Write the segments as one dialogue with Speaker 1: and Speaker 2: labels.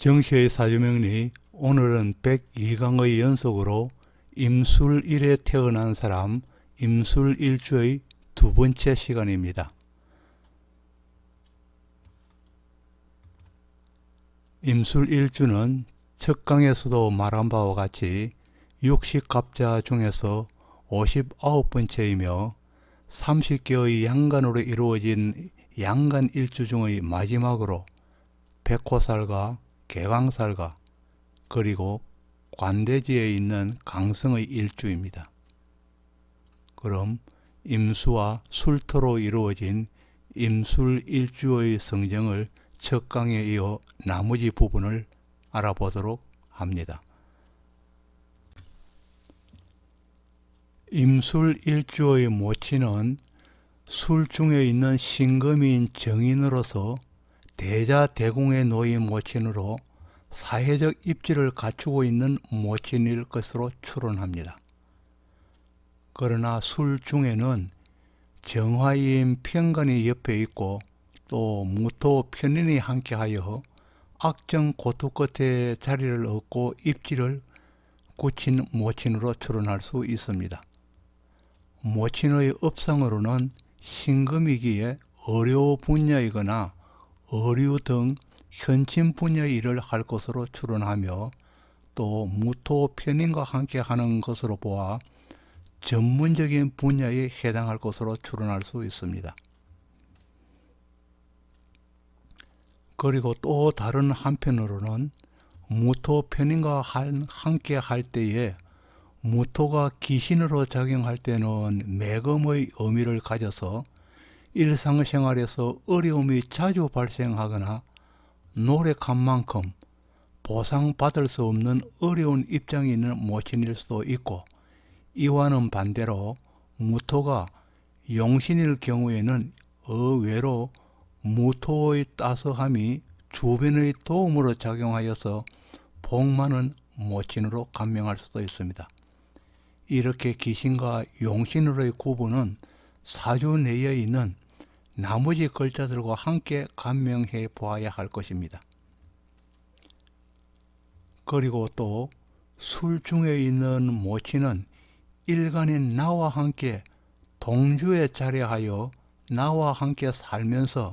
Speaker 1: 정시의 사주명리. 오늘은 102강의 연속으로 임술일에 태어난 사람 임술일주의 두 번째 시간입니다. 임술일주는 첫 강에서도 말한 바와 같이 육식갑자 중에서 59번째이며 30개의 양간으로 이루어진 양간일주 중의 마지막으로 백호살과 개강살과 그리고 관대지에 있는 강성의 일주입니다. 그럼 임수와 술토로 이루어진 임술일주의 성정을 첫 강에 이어 나머지 부분을 알아보도록 합니다. 임술일주의 모친은 술중에 있는 신금인 정인으로서 대자대궁에 놓인 모친으로 사회적 입지를 갖추고 있는 모친일 것으로 추론합니다. 그러나 술중에는 정화인 편관이 옆에 있고 또 무토 편인이 함께하여 악정 고투 끝에 자리를 얻고 입지를 굳힌 모친으로 추론할 수 있습니다. 모친의 업상으로는 신금이기에 의료 분야이거나 의류 등 현침 분야의 일을 할 것으로 추론하며 또 무토 편인과 함께 하는 것으로 보아 전문적인 분야에 해당할 것으로 추론할 수 있습니다. 그리고 또 다른 한편으로는 무토 편인과 함께 할 때에 무토가 기신으로 작용할 때는 매금의 의미를 가져서 일상생활에서 어려움이 자주 발생하거나 노력한 만큼 보상받을 수 없는 어려운 입장에 있는 모친일 수도 있고, 이와는 반대로 무토가 용신일 경우에는 의외로 무토의 따스함이 주변의 도움으로 작용하여서 복 많은 모친으로 간명할 수도 있습니다. 이렇게 기신과 용신으로의 구분은 사주 내에 있는 나머지 글자들과 함께 간명해 보아야 할 것입니다. 그리고 또 술중에 있는 모친은 일간인 나와 함께 동주에 자리하여 나와 함께 살면서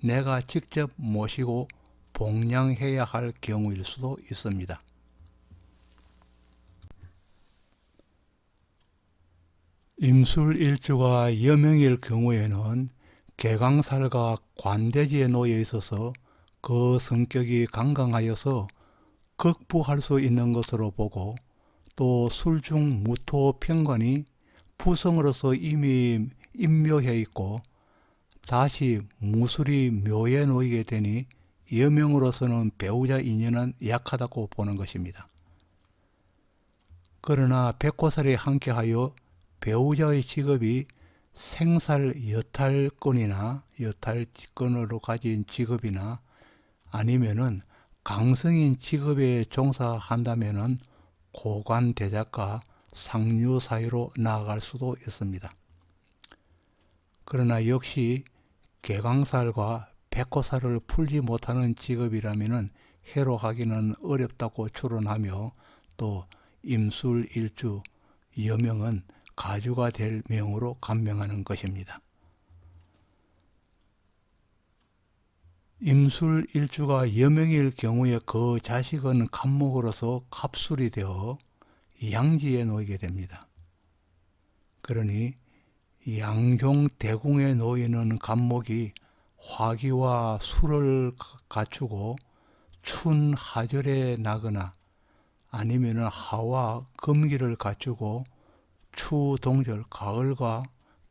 Speaker 1: 내가 직접 모시고 봉양해야 할 경우일 수도 있습니다. 임술일주가 여명일 경우에는 개강살과 관대지에 놓여 있어서 그 성격이 강강하여서 극부할 수 있는 것으로 보고, 또 술중 무토 편관이 부성으로서 이미 임묘해 있고 다시 무술이 묘에 놓이게 되니 여명으로서는 배우자 인연은 약하다고 보는 것입니다. 그러나 백호살이 함께하여 배우자의 직업이 생살 여탈권이나 여탈권으로 가진 직업이나 아니면은 강성인 직업에 종사한다면은 고관대작과 상류 사이로 나아갈 수도 있습니다. 그러나 역시 개강살과 백호살을 풀지 못하는 직업이라면은 해로하기는 어렵다고 추론하며, 또 임술일주 여명은 가주가 될 명으로 간명하는 것입니다. 임술일주가 여명일 경우에 그 자식은 갑목으로서 갑술이 되어 양지에 놓이게 됩니다. 그러니 양종대궁에 놓이는 갑목이 화기와 술을 갖추고 춘 하절에 나거나 아니면 하와 금기를 갖추고 추 동절 가을과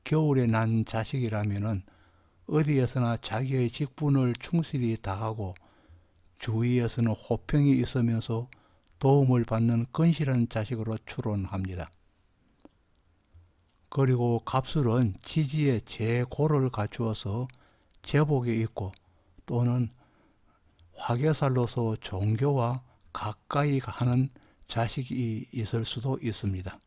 Speaker 1: 겨울에 난 자식이라면은 어디에서나 자기의 직분을 충실히 다하고 주위에서는 호평이 있으면서 도움을 받는 건실한 자식으로 추론합니다. 그리고 갑술은 지지에 제고를 갖추어서 제복이 있고 또는 화개살로서 종교와 가까이 하는 자식이 있을 수도 있습니다.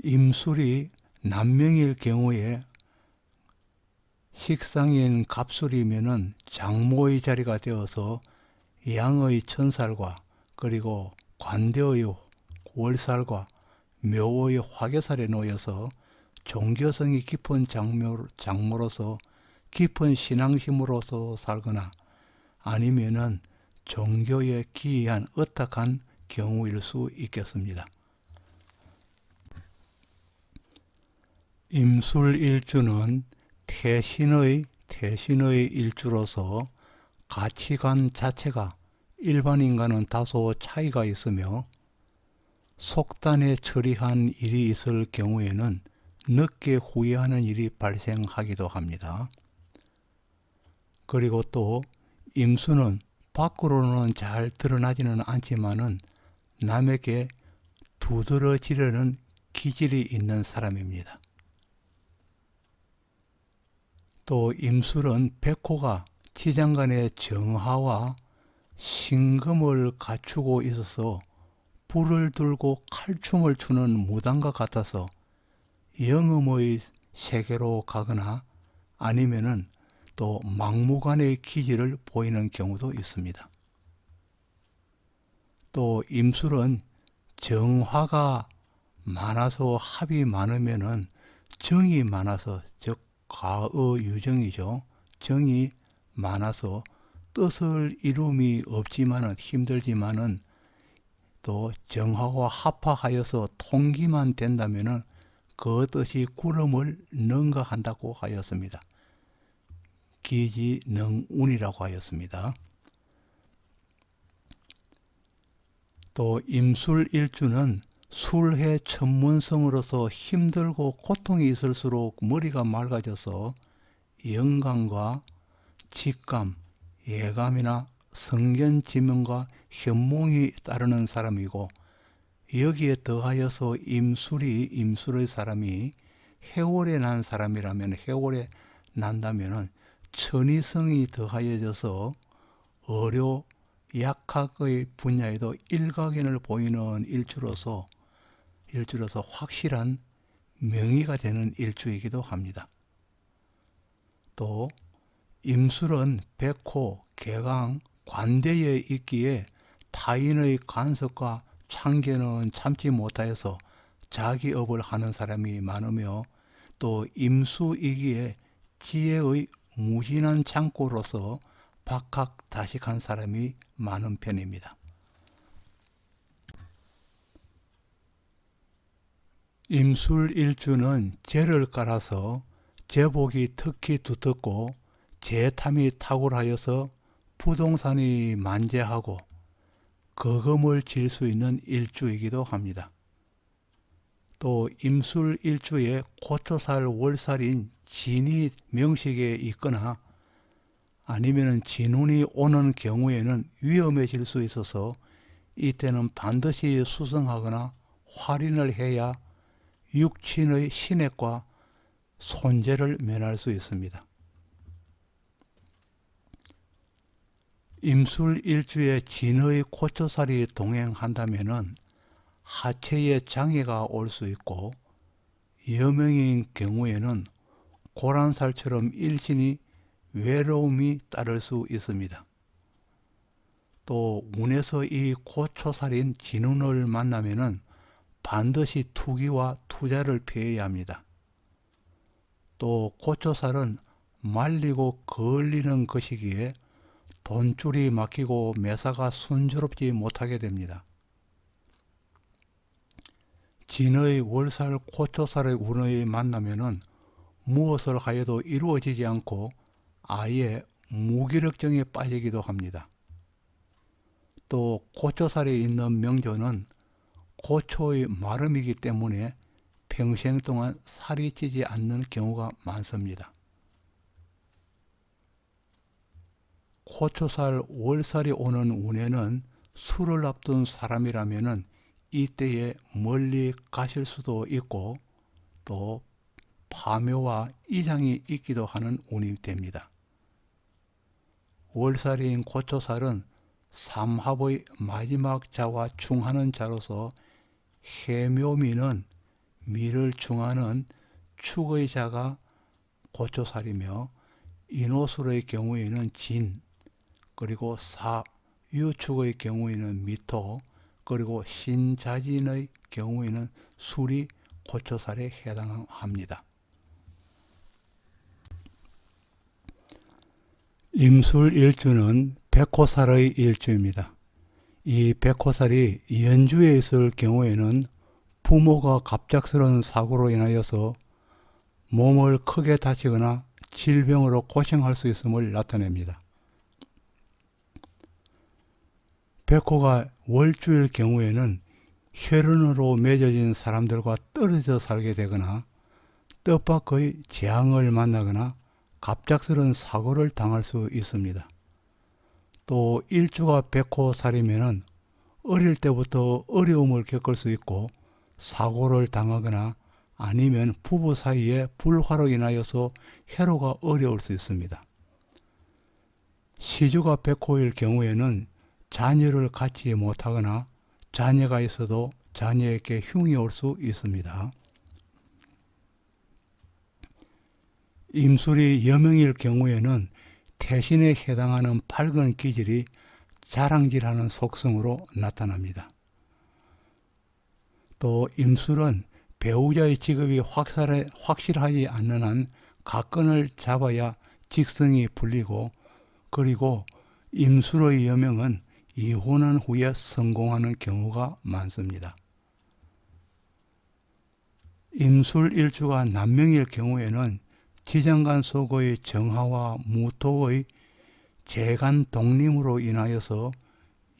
Speaker 1: 임술이 남명일 경우에 식상인 갑술이면은 장모의 자리가 되어서 양의 천살과 그리고 관대의 월살과 묘의 화개살에 놓여서 종교성이 깊은 장모로서 깊은 신앙심으로서 살거나 아니면은 종교에 기이한 어떡한 경우일 수 있겠습니다. 임술일주는 태신의 일주로서 가치관 자체가 일반인과는 다소 차이가 있으며 속단에 처리한 일이 있을 경우에는 늦게 후회하는 일이 발생하기도 합니다. 그리고 또 임수는 밖으로는 잘 드러나지는 않지만은 남에게 두드러지려는 기질이 있는 사람입니다. 또 임술은 백호가 지장간의 정화와 신금을 갖추고 있어서 불을 들고 칼춤을 추는 무당과 같아서 영음의 세계로 가거나 아니면은 또 막무가내의 기질을 보이는 경우도 있습니다. 또 임술은 정화가 많아서 합이 많으면은 정이 많아서 즉 과의유정이죠. 정이 많아서 뜻을 이룸이 없지만은 힘들지만은 또 정화와 합하하여서 통기만 된다면은 그 뜻이 구름을 능가한다고 하였습니다. 기지능운이라고 하였습니다. 또 임술일주는 술해 천문성으로서 힘들고 고통이 있을수록 머리가 맑아져서 영감과 직감, 예감이나 성견지명과 현몽이 따르는 사람이고 여기에 더하여서 임술의 사람이 해월에 난 사람이라면 해월에 난다면은 천이성이 더하여져서 어려 약학의 분야에도 일각견을 보이는 일주로서 확실한 명의가 되는 일주이기도 합니다. 또 임술은 백호, 개강, 관대에 있기에 타인의 간섭과 참견은 참지 못하여서 자기 업을 하는 사람이 많으며 또 임수이기에 지혜의 무진한 창고로서 박학다식한 사람이 많은 편입니다. 임술일주는 재를 깔아서 재복이 특히 두텁고 재탐이 탁월하여서 부동산이 만재하고 거금을 질 수 있는 일주이기도 합니다. 또 임술일주에 고초살 월살인 진이 명식에 있거나 아니면 진운이 오는 경우에는 위험해질 수 있어서 이때는 반드시 수성하거나 활인을 해야 육친의 신액과 손재를 면할 수 있습니다. 임술일주에 진의 고초살이 동행한다면 하체에 장애가 올 수 있고 여명인 경우에는 고란살처럼 일신이 외로움이 따를 수 있습니다. 또 운에서 이 고초살인 진운을 만나면은 반드시 투기와 투자를 피해야 합니다. 또 고초살은 말리고 걸리는 것이기에 돈줄이 막히고 매사가 순조롭지 못하게 됩니다. 진의 월살 고초살의 운의 만나면은 무엇을 하여도 이루어지지 않고 아예 무기력증에 빠지기도 합니다. 또 고초살에 있는 명조는 고초의 마름이기 때문에 평생 동안 살이 찌지 않는 경우가 많습니다. 고초살 월살이 오는 운에는 술을 앞둔 사람이라면은 이때에 멀리 가실 수도 있고 또 파묘와 이장이 있기도 하는 운이 됩니다. 월살인 고초살은 삼합의 마지막 자와 중하는 자로서 해묘미는 미를 중하는 축의 자가 고초살이며 인호술의 경우에는 진, 그리고 사유축의 경우에는 미토, 그리고 신자진의 경우에는 술이 고초살에 해당합니다. 임술일주는 백호살의 일주입니다. 이 백호살이 연주에 있을 경우에는 부모가 갑작스러운 사고로 인하여서 몸을 크게 다치거나 질병으로 고생할 수 있음을 나타냅니다. 백호가 월주일 경우에는 혈연으로 맺어진 사람들과 떨어져 살게 되거나 뜻밖의 재앙을 만나거나 갑작스러운 사고를 당할 수 있습니다. 또 일주가 백호살이면 어릴 때부터 어려움을 겪을 수 있고 사고를 당하거나 아니면 부부 사이에 불화로 인하여서 해로가 어려울 수 있습니다. 시주가 백호일 경우에는 자녀를 갖지 못하거나 자녀가 있어도 자녀에게 흉이 올 수 있습니다. 임술이 여명일 경우에는 태신에 해당하는 밝은 기질이 자랑질하는 속성으로 나타납니다. 또 임술은 배우자의 직업이 확실하지 않는 한 가건을 잡아야 직성이 풀리고, 그리고 임술의 여명은 이혼한 후에 성공하는 경우가 많습니다. 임술일주가 남명일 경우에는 지장간 속의 정화와 무토의 재간 독림으로 인하여서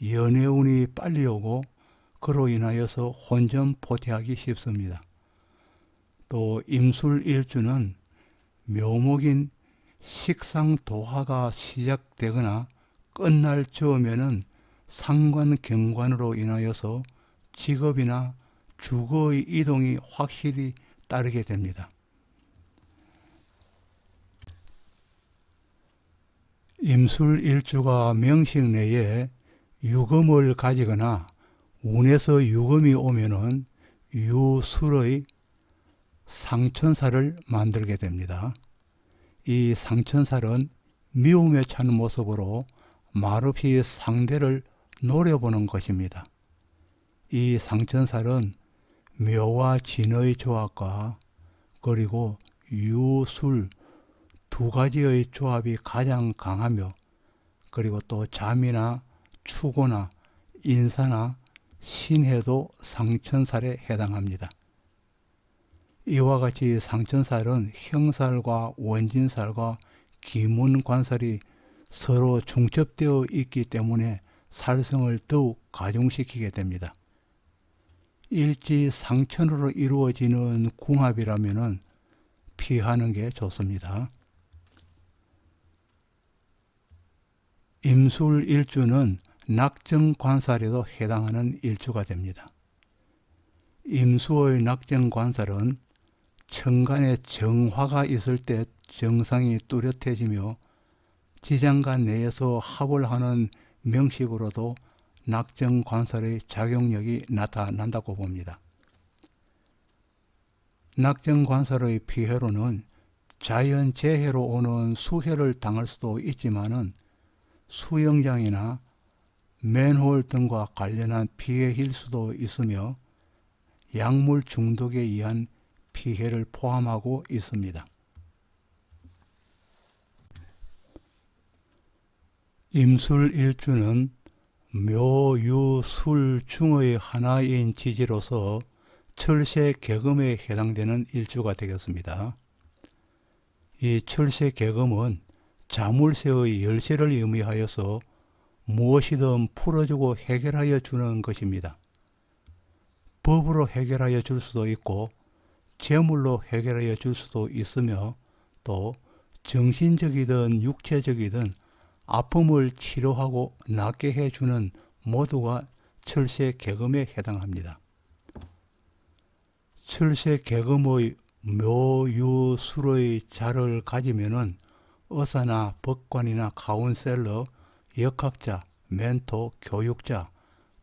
Speaker 1: 연애운이 빨리 오고 그로 인하여서 혼전포태하기 쉽습니다. 또 임술일주는 묘목인 식상도화가 시작되거나 끝날 즈음에는 상관경관으로 인하여서 직업이나 주거의 이동이 확실히 따르게 됩니다. 임술일주가 명식 내에 유금을 가지거나 운에서 유금이 오면은 유술의 상천살을 만들게 됩니다. 이 상천살은 미움에 찬 모습으로 말없이 상대를 노려보는 것입니다. 이 상천살은 묘와 진의 조합과 그리고 유술 두 가지의 조합이 가장 강하며, 그리고 또 잠이나 추고나 인사나 신해도 상천살에 해당합니다. 이와 같이 상천살은 형살과 원진살과 기문관살이 서로 중첩되어 있기 때문에 살성을 더욱 가중시키게 됩니다. 일지상천으로 이루어지는 궁합이라면 피하는 게 좋습니다. 임술일주는 낙정관살에도 해당하는 일주가 됩니다. 임수의 낙정관살은 천간에 정화가 있을 때 정상이 뚜렷해지며 지장간 내에서 합을 하는 명식으로도 낙정관살의 작용력이 나타난다고 봅니다. 낙정관살의 피해로는 자연재해로 오는 수해를 당할 수도 있지만은 수영장이나 맨홀 등과 관련한 피해일 수도 있으며 약물 중독에 의한 피해를 포함하고 있습니다. 임술일주는 묘유술중의 하나인 지지로서 철새개금에 해당되는 일주가 되겠습니다. 이 철새개금은 자물쇠의 열쇠를 의미하여서 무엇이든 풀어주고 해결하여 주는 것입니다. 법으로 해결하여 줄 수도 있고 재물로 해결하여 줄 수도 있으며, 또 정신적이든 육체적이든 아픔을 치료하고 낫게 해주는 모두가 철새개금에 해당합니다. 철새개금의 묘유술의 자를 가지면은 의사나 법관이나 카운셀러, 역학자, 멘토, 교육자,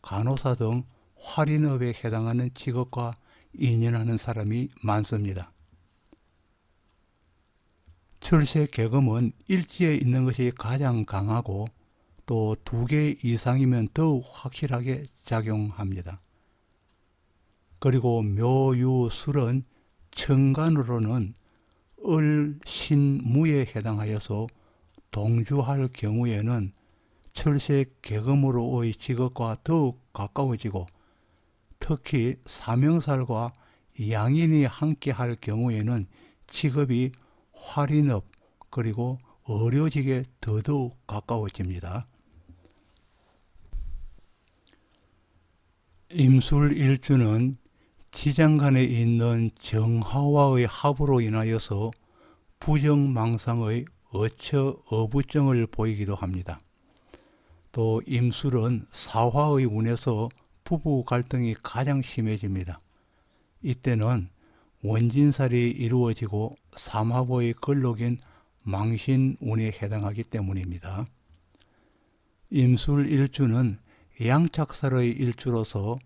Speaker 1: 간호사 등 활인업에 해당하는 직업과 인연하는 사람이 많습니다. 철새 계금은 일지에 있는 것이 가장 강하고 또 2개 이상이면 더욱 확실하게 작용합니다. 그리고 묘유술은 천간으로는 을, 신, 무에 해당하여서 동주할 경우에는 철새 계금으로의 직업과 더욱 가까워지고 특히 사명살과 양인이 함께 할 경우에는 직업이 활인업 그리고 어려직에 더더욱 가까워집니다. 임술일주는 지장간에 있는 정화와의 합으로 인하여서 부정망상의 어처어부증을 보이기도 합니다. 또 임술은 사화의 운에서 부부 갈등이 가장 심해집니다. 이때는 원진살이 이루어지고 삼합의 근록인 망신운에 해당하기 때문입니다. 임술일주는 양착살의 일주로서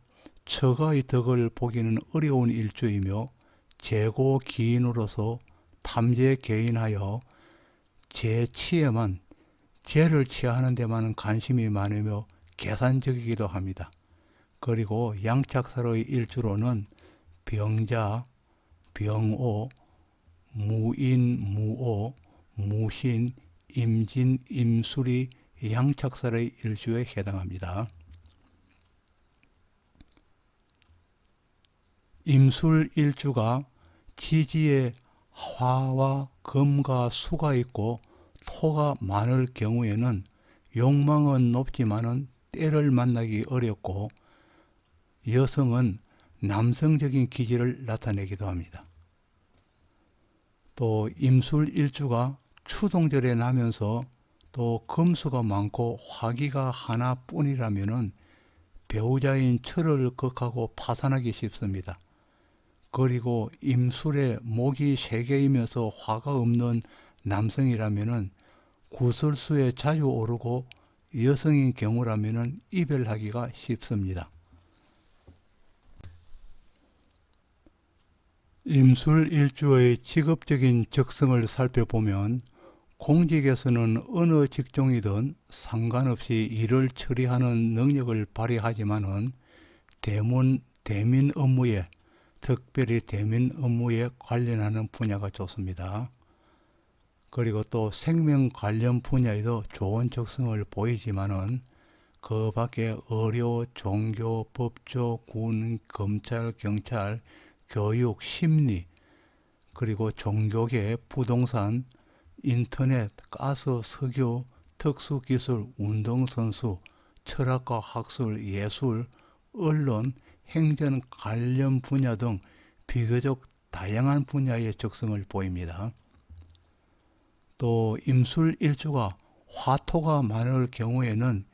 Speaker 1: 처가의 덕을 보기는 어려운 일주이며 재고기인으로서 탐재 개인하여 재치에만 재를 취하는 데만 관심이 많으며 계산적이기도 합니다. 그리고 양착살의 일주로는 병자, 병오, 무인, 무오, 무신, 임진, 임술이 양착살의 일주에 해당합니다. 임술 일주가 지지에 화와 금과 수가 있고 토가 많을 경우에는 욕망은 높지만은 때를 만나기 어렵고 여성은 남성적인 기질을 나타내기도 합니다. 또 임술 일주가 추동절에 나면서 또 금수가 많고 화기가 하나뿐이라면은 배우자인 철을 극하고 파산하기 쉽습니다. 그리고 임술에 목이 3개이면서 화가 없는 남성이라면은 구설수에 자주 오르고 여성인 경우라면은 이별하기가 쉽습니다. 임술일주의 직업적인 적성을 살펴보면 공직에서는 어느 직종이든 상관없이 일을 처리하는 능력을 발휘하지만은 대민 업무에 특별히 대민 업무에 관련하는 분야가 좋습니다. 그리고 또 생명 관련 분야에도 좋은 적성을 보이지만은 그 밖에 의료, 종교, 법조, 군, 검찰, 경찰, 교육, 심리, 그리고 종교계, 부동산, 인터넷, 가스, 석유, 특수기술, 운동선수, 철학과 학술, 예술, 언론, 행정 관련 분야 등 비교적 다양한 분야의 적성을 보입니다. 또 임술일주가 화토가 많을 경우에는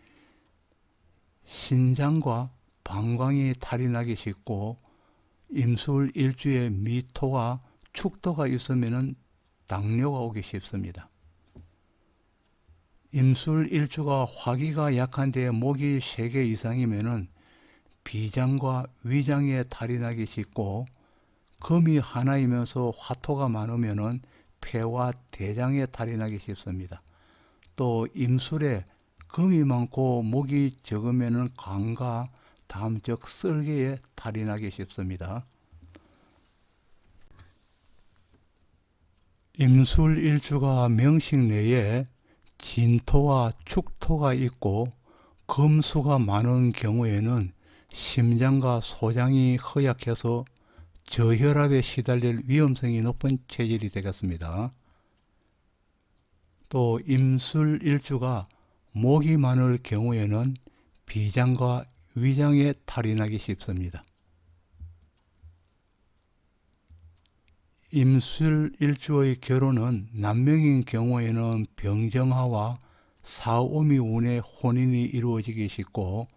Speaker 1: 신장과 방광이 탈이 나기 쉽고 임술일주에 미토와 축토가 있으면 당뇨가 오기 쉽습니다. 임술일주가 화기가 약한데 목이 3개 이상이면 비장과 위장에 탈이 나기 쉽고 금이 하나이면서 화토가 많으면 폐와 대장에 탈이 나기 쉽습니다. 또 임술에 금이 많고 목이 적으면 간과 담 즉 썰개에 탈이 나기 쉽습니다. 임술일주가 명식 내에 진토와 축토가 있고 금수가 많은 경우에는 심장과 소장이 허약해서 저혈압에 시달릴 위험성이 높은 체질이 되겠습니다. 또 임술일주가 목이 많을 경우에는 비장과 위장에 탈이 나기 쉽습니다. 임술일주의 결혼은 남명인 경우에는 병정화와 사오미 운의 혼인이 이루어지기 쉽고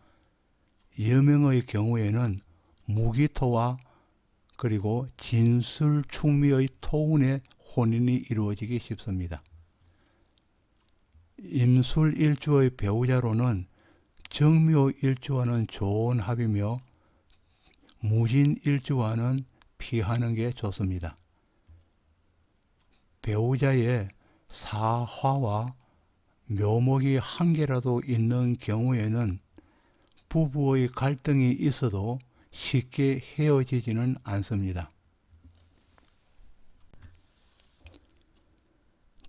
Speaker 1: 여명의 경우에는 무기토와 그리고 진술충미의 토운의 혼인이 이루어지기 쉽습니다. 임술일주의 배우자로는 정묘일주와는 좋은 합이며 무진일주와는 피하는 게 좋습니다. 배우자의 사화와 묘목이 한 개라도 있는 경우에는 부부의 갈등이 있어도 쉽게 헤어지지는 않습니다.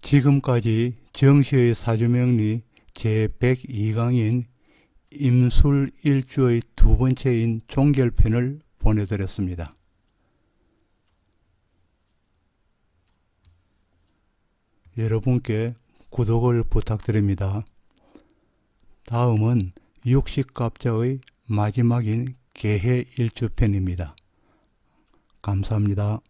Speaker 1: 지금까지 정시의 사주명리 제102강인 임술일주의 두 번째인 종결편을 보내드렸습니다. 여러분께 구독을 부탁드립니다. 다음은 육식갑자의 마지막인 개해일주편입니다. 감사합니다.